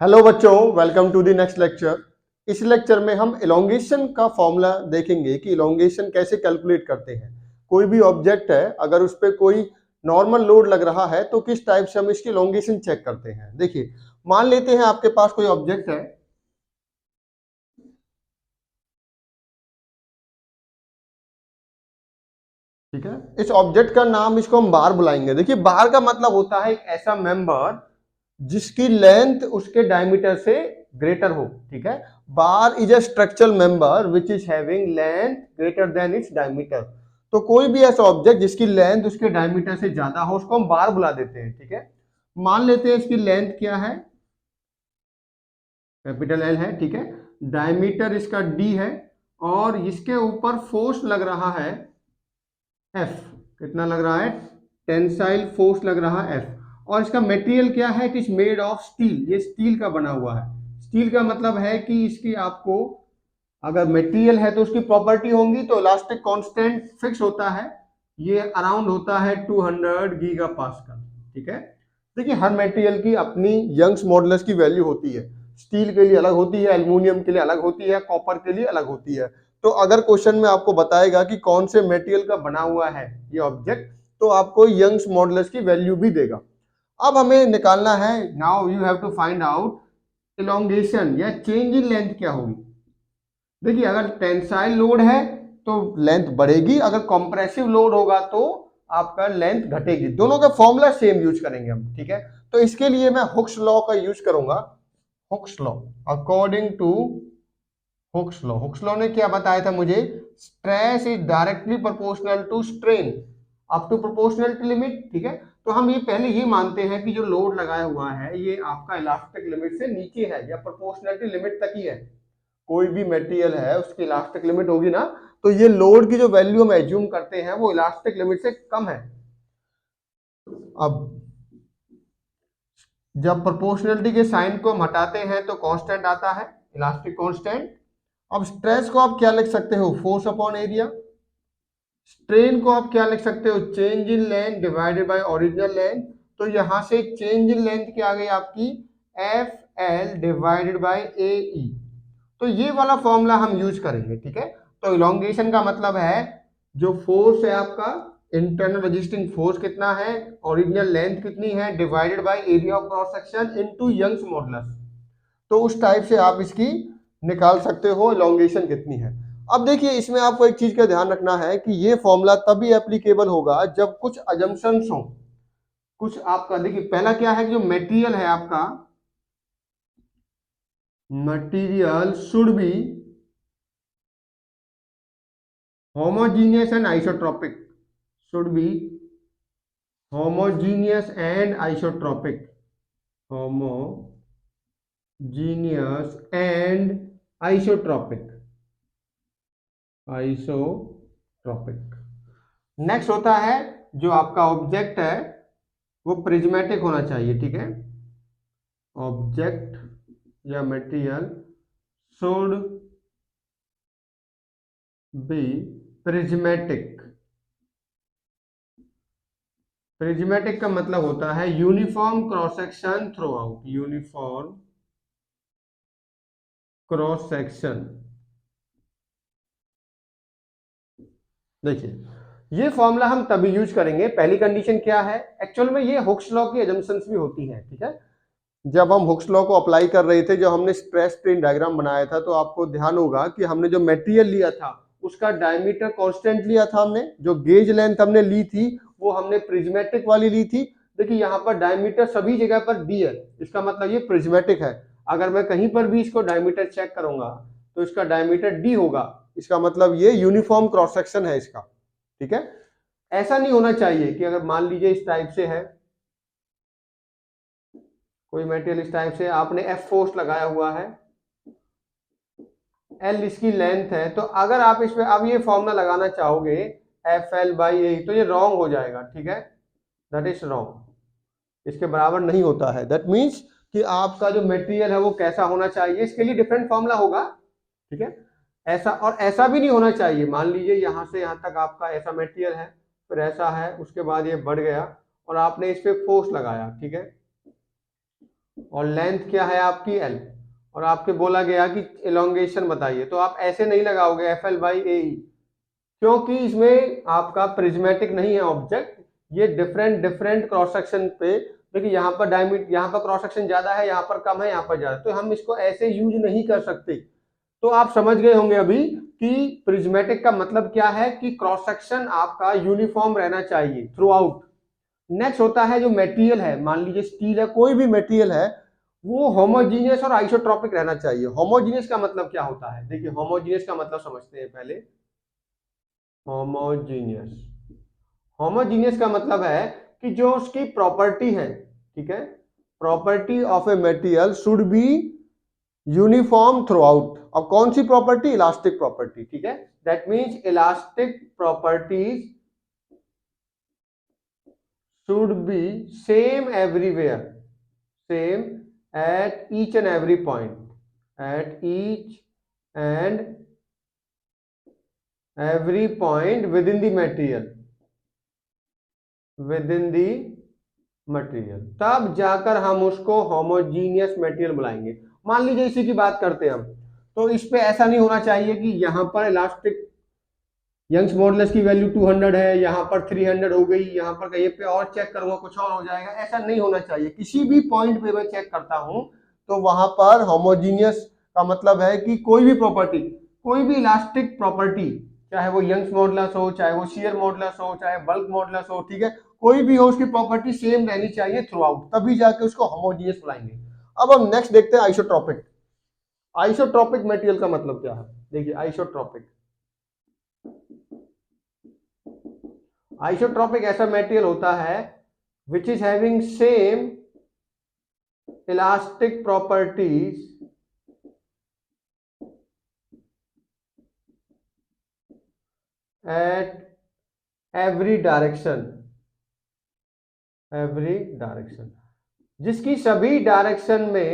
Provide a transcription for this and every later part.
Hello बच्चों, welcome to the next lecture. इस lecture में हम इलोंगेशन का फॉर्मूला देखेंगे कि इलोंगेशन कैसे कैलकुलेट करते हैं। कोई भी ऑब्जेक्ट है, अगर उस पर कोई नॉर्मल लोड लग रहा है तो किस टाइप से हम इसकी इलोंगेशन चेक करते हैं। देखिए, मान लेते हैं आपके पास कोई ऑब्जेक्ट है, ठीक है। इस ऑब्जेक्ट का नाम इसको हम बार बुलाएंगे। देखिए, बार का मतलब होता है एक ऐसा मेंबर जिसकी लेंथ उसके डायमीटर से ग्रेटर हो, ठीक है। Bar is a structural member which is having length greater than its diameter. तो कोई भी ऐसा ऑब्जेक्ट जिसकी लेंथ उसके डायमीटर से ज्यादा हो उसको हम बार बुला देते हैं, ठीक है। मान लेते हैं इसकी लेंथ क्या है, कैपिटल एल है, ठीक है। डायमीटर इसका डी है और इसके ऊपर फोर्स लग रहा है एफ। कितना लग रहा है? टेंसाइल फोर्स लग रहा है एफ। और इसका मटेरियल क्या है? It is made of steel. ये स्टील का बना हुआ है। स्टील का मतलब है कि इसकी आपको अगर मटेरियल है तो उसकी प्रॉपर्टी होंगी, तो इलास्टिक कांस्टेंट फिक्स होता है। ये अराउंड होता है 200 गीगा पास्कल, ठीक है। देखिए, हर मटेरियल की अपनी यंग्स मॉडुलस की वैल्यू होती है। स्टील के लिए अलग होती है, एल्यूमिनियम के लिए अलग होती है, कॉपर के लिए अलग होती है। तो अगर क्वेश्चन में आपको बताएगा कि कौन से मटेरियल का बना हुआ है ये ऑब्जेक्ट, तो आपको यंग्स मॉडुलस की वैल्यू भी देगा। अब हमें निकालना है, now you have to find out elongation या चेंज इन लेंथ क्या होगी। देखिए, अगर टेंसाइल लोड है तो लेंथ बढ़ेगी, अगर कंप्रेसिव लोड होगा तो आपका लेंथ घटेगी। दोनों का फॉर्मूला सेम यूज करेंगे हम, ठीक है। तो इसके लिए मैं हुक्स लॉ का यूज करूंगा। Hooke's law, according to Hooke's law, Hooke's law ने क्या बताया था मुझे? Stress is directly proportional to strain up to proportional limit, ठीक है। तो हम ये पहले ही मानते हैं कि जो लोड लगाया हुआ है ये आपका इलास्टिक लिमिट से नीचे है या प्रोपोर्शनलिटी लिमिट तक ही है। कोई भी मटेरियल है उसकी इलास्टिक लिमिट होगी ना, तो ये लोड की जो वैल्यू हम एज्यूम करते हैं वो इलास्टिक लिमिट से कम है। अब जब प्रोपोर्शनलिटी के साइन को हम हटाते हैं तो कांस्टेंट आता है, इलास्टिक कांस्टेंट। अब स्ट्रेस को आप क्या लिख सकते हो? Force upon area. स्ट्रेन को आप क्या लिख सकते हो? Change in length divided by original length. तो यहां से चेंज इन लेंथ क्या आ गई आपकी? एफ एल डिवाइडेड बाय ए ई। तो ये वाला फॉर्मूला हम यूज करेंगे, ठीक है। तो इलोंगेशन का मतलब है जो फोर्स है आपका, इंटरनल रजिस्टिंग फोर्स कितना है, ओरिजिनल लेंथ कितनी है, divided by area of cross section into Young's modulus. तो उस टाइप से आप इसकी निकाल सकते हो इलोंगेशन कितनी है। अब देखिए, इसमें आपको एक चीज का ध्यान रखना है कि ये फॉर्मूला तभी एप्लीकेबल होगा जब कुछ अजम्पशंस हो। कुछ आपका देखिए, पहला क्या है कि जो मटेरियल है आपका, material should be homogeneous and isotropic, should be homogeneous and isotropic, homogeneous and isotropic, isotropic। Next होता है जो आपका ऑब्जेक्ट है वो प्रिज्मेटिक होना चाहिए, ठीक है। ऑब्जेक्ट या material should be prismatic. Prismatic का मतलब होता है uniform cross section through out, uniform cross section. देखिए, ये फॉर्मूला हम तभी यूज करेंगे, पहली कंडीशन क्या है? एक्चुअल में ये हुक्स लॉ की अजम्पशंस भी होती है, ठीक है। जब हम हुक्स लॉ को अप्लाई कर रहे थे, जब हमने स्ट्रेस स्ट्रेन डायग्राम बनाया था, तो आपको ध्यान होगा कि हमने जो मटेरियल लिया था उसका डायमीटर कांस्टेंट लिया था हमने। जो गेज लेंथ हमने ली थी वो हमने प्रिज्मेटिक वाली ली थी। देखिए, यहाँ पर डायमीटर सभी जगह पर डी है, इसका मतलब ये प्रिज्मेटिक है। अगर मैं कहीं पर भी इसको डायमीटर चेक करूंगा तो इसका डायमीटर डी होगा, इसका मतलब ये यूनिफॉर्म क्रॉस सेक्शन है इसका, ठीक है। ऐसा नहीं होना चाहिए कि अगर मान लीजिए इस टाइप से है कोई मटेरियल, इस टाइप से आपने एफ फोर्स लगाया हुआ है, एल इसकी लेंथ है, तो अगर आप इसमें अब ये फॉर्मूला लगाना चाहोगे एफ एल बाई ए, तो ये रॉन्ग हो जाएगा, ठीक है। दैट इज रॉन्ग, इसके बराबर नहीं होता है। दैट मीन्स कि आपका जो मटेरियल है वो कैसा होना चाहिए, इसके लिए डिफरेंट फॉर्मूला होगा, ठीक है। ऐसा और ऐसा भी नहीं होना चाहिए, मान लीजिए यहां से यहां तक आपका ऐसा मटेरियल है, फिर ऐसा है, उसके बाद ये बढ़ गया और आपने इस पे फोर्स लगाया, ठीक है। और लेंथ क्या है आपकी L, और आपके बोला गया कि एलोंगेशन बताइए, तो आप ऐसे नहीं लगाओगे FL/AE, क्योंकि इसमें आपका प्रिज्मेटिक नहीं है ऑब्जेक्ट, ये डिफरेंट डिफरेंट क्रॉस सेक्शन पे, देखिए यहाँ पर डायमीटर, यहाँ पर क्रॉस सेक्शन ज्यादा है, यहाँ पर कम है, यहाँ पर ज्यादा, तो हम इसको ऐसे यूज नहीं कर सकते। तो आप समझ गए होंगे अभी कि प्रिज्मेटिक का मतलब क्या है, कि क्रॉस सेक्शन आपका यूनिफॉर्म रहना चाहिए थ्रू आउट। नेक्स्ट होता है जो मटेरियल है, मान लीजिए स्टील है, कोई भी मटेरियल है, वो होमोजीनियस और आइसोट्रोपिक रहना चाहिए। होमोजीनियस का मतलब क्या होता है, देखिए होमोजीनियस का मतलब समझते हैं पहले। होमोजीनियस, होमोजीनियस का मतलब है कि जो उसकी प्रॉपर्टी है, ठीक है, property of a material should be uniform through out. अब कौन सी प्रॉपर्टी, इलास्टिक प्रॉपर्टी, ठीक है, that means elastic properties should be same everywhere, same at each and every point, at each and every point within the material, within the material, तब जाकर हम उसको homogeneous material बुलाएंगे। मान लीजिए इसी की बात करते हैं हम, तो इस पे ऐसा नहीं होना चाहिए कि यहां पर इलास्टिक यंग्स मॉडुलस की वैल्यू 200 है, यहाँ पर 300 हो गई, यहाँ पर कहीं पे और चेक करूंगा कुछ और हो जाएगा, ऐसा नहीं होना चाहिए। किसी भी पॉइंट पे मैं चेक करता हूं तो वहां पर होमोजीनियस का मतलब है कि कोई भी प्रॉपर्टी, कोई भी इलास्टिक प्रॉपर्टी, चाहे वो यंग्स मॉडुलस हो, चाहे वो शियर मॉडुलस हो, चाहे बल्क मॉडुलस हो, ठीक है, कोई भी हो, उसकी प्रॉपर्टी सेम रहनी चाहिए थ्रू आउट, तभी जाके उसको होमोजीनियस बुलाएंगे। अब हम नेक्स्ट देखते हैं आइसोट्रोपिक। आइसोट्रोपिक मटेरियल का मतलब क्या है, देखिए आइसोट्रोपिक, आइसोट्रोपिक ऐसा मटेरियल होता है which is having same elastic properties at every direction, every direction, जिसकी सभी डायरेक्शन में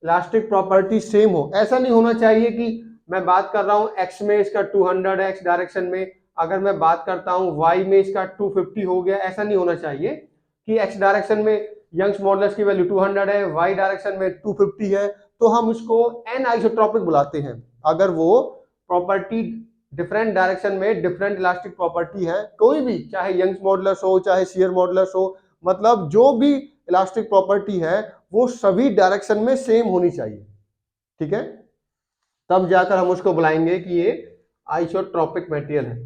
इलास्टिक प्रॉपर्टी सेम हो। ऐसा नहीं होना चाहिए कि मैं बात कर रहा हूं एक्स में इसका 200 है एक्स डायरेक्शन में, अगर मैं बात करता हूं वाई में इसका 250 हो गया, ऐसा नहीं होना चाहिए कि एक्स डायरेक्शन में यंग्स मॉडुलस की वैल्यू 200 है, वाई डायरेक्शन में 250 है, तो हम उसको एन आइसोट्रोपिक बुलाते हैं। अगर वो प्रॉपर्टी डिफरेंट डायरेक्शन में डिफरेंट इलास्टिक प्रॉपर्टी है, कोई भी, चाहे यंग्स मॉडुलस हो, चाहे शियर मॉडुलस हो, मतलब जो भी इलास्टिक प्रॉपर्टी है वो सभी डायरेक्शन में सेम होनी चाहिए, ठीक है, तब जाकर हम उसको बुलाएंगे कि ये आइसोट्रोपिक मटेरियल है।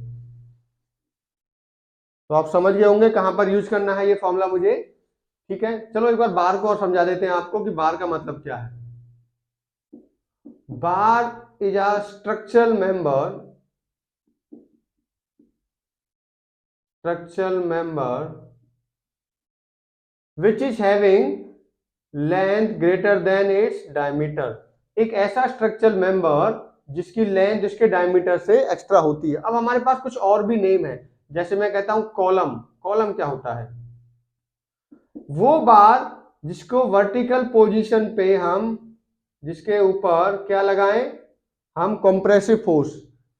तो आप समझ गए होंगे कहां पर यूज करना है ये फॉर्मूला मुझे, ठीक है। चलो एक बार बार को और समझा देते हैं आपको कि बार का मतलब क्या है। Bar is a structural member which is having length greater than its diameter, एक ऐसा स्ट्रक्चरल मेंबर जिसकी लेंथ उसके डायमीटर से एक्स्ट्रा होती है। अब हमारे पास कुछ और भी नेम है, जैसे मैं कहता हूं कॉलम। कॉलम क्या होता है, वो बार जिसको वर्टिकल पोजीशन पे हम, जिसके ऊपर क्या लगाएं, हम कंप्रेसिव फोर्स,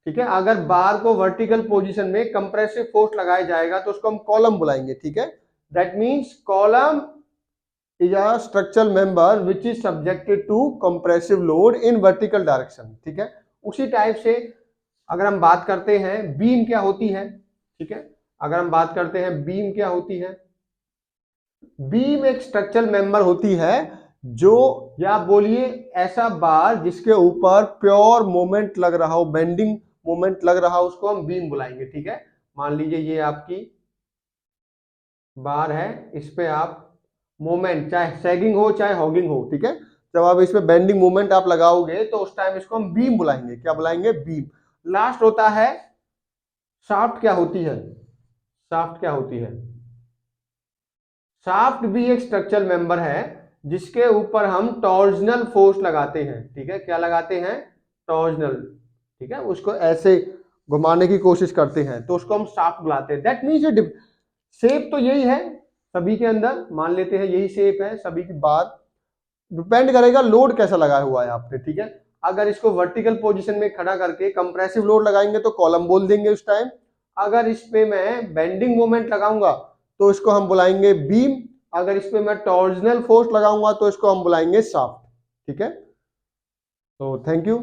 ठीक है, अगर बार को वर्टिकल पोजीशन में कंप्रेसिव फोर्स लगाया जाएगा तो उसको हम कॉलम बुलाएंगे, ठीक है। That means column is a structural member which is subjected to compressive load in vertical direction, ठीक है। उसी टाइप से अगर हम बात करते हैं बीम क्या होती है, ठीक है, अगर हम बात करते हैं बीम क्या होती है, बीम एक स्ट्रक्चरल मेंबर होती है जो, या बोलिए ऐसा बार जिसके ऊपर प्योर मोमेंट लग रहा हो, बेंडिंग मोमेंट लग रहा हो, उसको हम बीम बुलाएंगे, ठीक है। मान लीजिए ये आपकी बार है, इस पे आप मोमेंट चाहे सैगिंग हो चाहे हॉगिंग हो, ठीक है, जब आप इसमें बेंडिंग मोमेंट आप लगाओगे तो उस टाइम इसको हम बीम बुलाएंगे। क्या बुलाएंगे, बीम। लास्ट होता है शाफ्ट। क्या होती है शाफ्ट, क्या होती है, शाफ्ट भी एक स्ट्रक्चरल मेंबर है जिसके ऊपर हम टॉर्जनल फोर्स लगाते हैं, ठीक है, क्या लगाते हैं, टॉर्जनल, ठीक है, उसको ऐसे घुमाने की कोशिश करते हैं तो उसको हम शाफ्ट बुलाते हैं। दैट मीन्स शेप तो यही है सभी के अंदर, मान लेते हैं यही शेप है सभी की बार, डिपेंड करेगा लोड कैसा लगाया हुआ है आपने, ठीक है। अगर इसको वर्टिकल पोजीशन में खड़ा करके कंप्रेसिव लोड लगाएंगे तो कॉलम बोल देंगे उस टाइम। अगर इस पे मैं बेंडिंग मोमेंट लगाऊंगा तो इसको हम बुलाएंगे बीम, अगर इस पे मैं टॉर्जनल फोर्स लगाऊंगा तो इसको हम बुलाएंगे शाफ्ट। ठीक है, तो थैंक यू।